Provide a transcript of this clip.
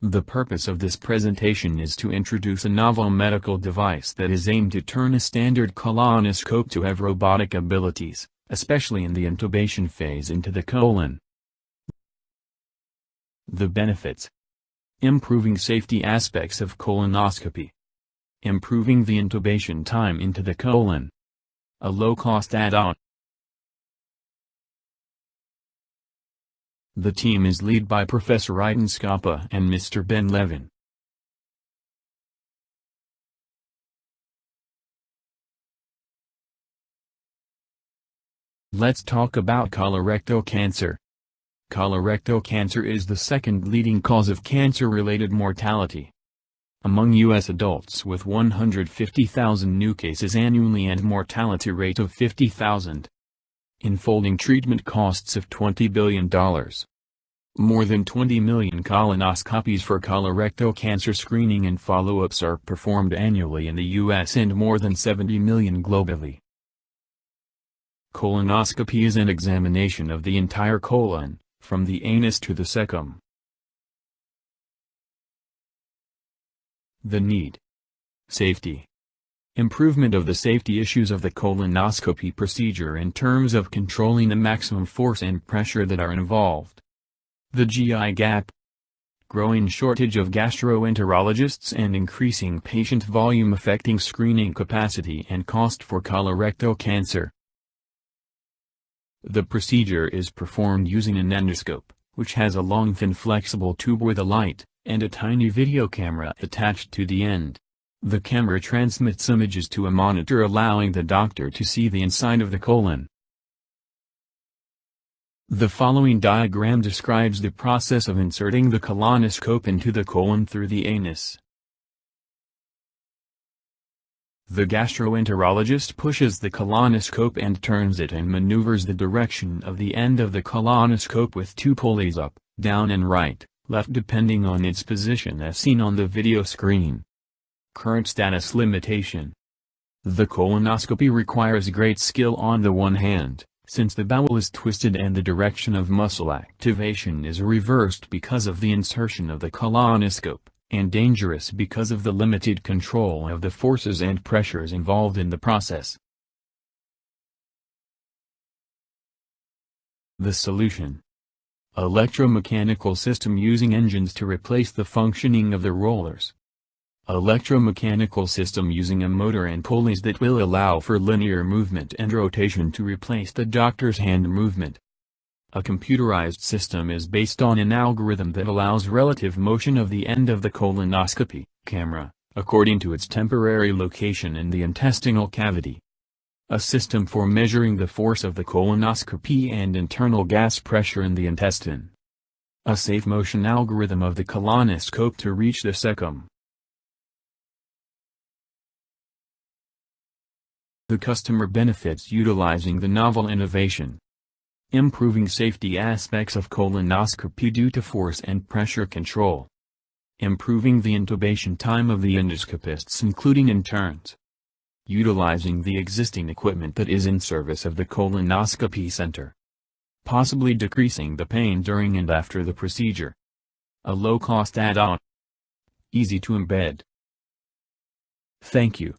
The purpose of this presentation is to introduce a novel medical device that is aimed to turn a standard colonoscope to have robotic abilities, especially in the intubation phase into the colon. The benefits: improving safety aspects of colonoscopy, improving the intubation time into the colon, a low-cost add-on. The team is led by Professor Aidan Scapa and Mr. Ben Levin. Let's talk about colorectal cancer. Colorectal cancer is the second leading cause of cancer-related mortality among U.S. adults, with 150,000 new cases annually and mortality rate of 50,000. Unfolding treatment costs of $20 billion. More than 20 million colonoscopies for colorectal cancer screening and follow-ups are performed annually in the U.S. and more than 70 million globally. Colonoscopy is an examination of the entire colon, from the anus to the cecum. The need. Safety. Improvement of the safety issues of the colonoscopy procedure in terms of controlling the maximum force and pressure that are involved. The GI gap. Growing shortage of gastroenterologists and increasing patient volume affecting screening capacity and cost for colorectal cancer. The procedure is performed using an endoscope, which has a long thin flexible tube with a light, and a tiny video camera attached to the end. The camera transmits images to a monitor, allowing the doctor to see the inside of the colon. The following diagram describes the process of inserting the colonoscope into the colon through the anus. The gastroenterologist pushes the colonoscope and turns it and maneuvers the direction of the end of the colonoscope with two pulleys up, down and right, left depending on its position as seen on the video screen. Current status limitation. The colonoscopy requires great skill on the one hand, since the bowel is twisted and the direction of muscle activation is reversed because of the insertion of the colonoscope, and dangerous because of the limited control of the forces and pressures involved in the process. The solution. Electromechanical system using engines to replace the functioning of the rollers. Electromechanical system using a motor and pulleys that will allow for linear movement and rotation to replace the doctor's hand movement. A computerized system is based on an algorithm that allows relative motion of the end of the colonoscopy camera, according to its temporary location in the intestinal cavity. A system for measuring the force of the colonoscopy and internal gas pressure in the intestine. A safe motion algorithm of the colonoscope to reach the cecum. The customer benefits utilizing the novel innovation. Improving safety aspects of colonoscopy due to force and pressure control. Improving the intubation time of the endoscopists including interns. Utilizing the existing equipment that is in service of the colonoscopy center. Possibly decreasing the pain during and after the procedure. A low-cost add-on. Easy to embed. Thank you.